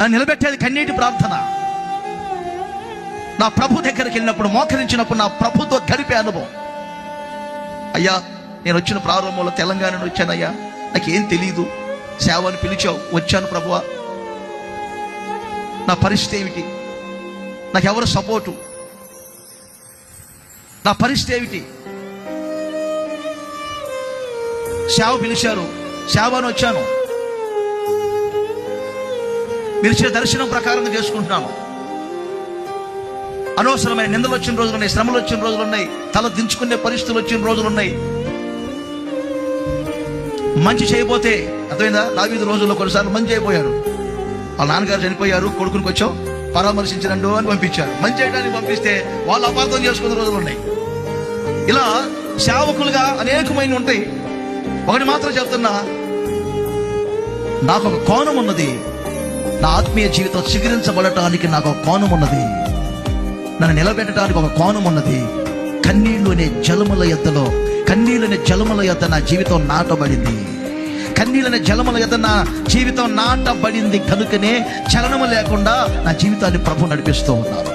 నన్ను నిలబెట్టేది కన్నీటి ప్రార్థన. నా ప్రభు దగ్గరికి వెళ్ళినప్పుడు, మోకరించినప్పుడు నా ప్రభుతో గడిపే అనుభవం. అయ్యా, నేను వచ్చిన ప్రారంభంలో తెలంగాణ నుండి వచ్చానయ్యా, నాకేం తెలియదు, సేవని పిలిచావు, వచ్చాను ప్రభువా. నా పరిస్థితి ఏమిటి? నాకెవరు సపోర్టు? నా పరిస్థితి ఏమిటి? సేవ పిలిచారు, సేవను వచ్చాను, మీరు ఇచ్చిన దర్శనం ప్రకారంగా చేసుకుంటున్నాను. అనవసరమైన నిందలు వచ్చిన రోజులు ఉన్నాయి, శ్రమలు వచ్చిన రోజులు ఉన్నాయి, తల దించుకునే పరిస్థితులు వచ్చిన రోజులు ఉన్నాయి. మంచి చేయబోతే, అర్థమైందా, దావీదు రోజుల్లో కొన్నిసార్లు మంచి అయిపోయారు. వాళ్ళ నాన్నగారు చనిపోయారు, కొడుకునికి వచ్చావు పరామర్శించినండు అని పంపించారు. మంచి చేయడానికి పంపిస్తే వాళ్ళు అపార్థం చేసుకునే రోజులు ఉన్నాయి. ఇలా సేవకులుగా అనేకమైన ఉంటాయి. ఒకటి మాత్రం చెప్తున్నా, నాకు ఒక కోణం ఉన్నది. నా ఆత్మీయ జీవితం చిగురించబడటానికి నాకు ఒక కోణం ఉన్నది. నన్ను నిలబెట్టడానికి ఒక కోణం ఉన్నది. కన్నీళ్ళనే జలముల యొద్దలో, కన్నీళ్ళనే జలముల యొద్ద నా జీవితం నాటబడింది. కన్నీళ్ళనే జలముల యొద్ద నా జీవితం నాటబడింది కనుకనే చలనము లేకుండా నా జీవితాన్ని ప్రభు నడిపిస్తూ ఉన్నారు.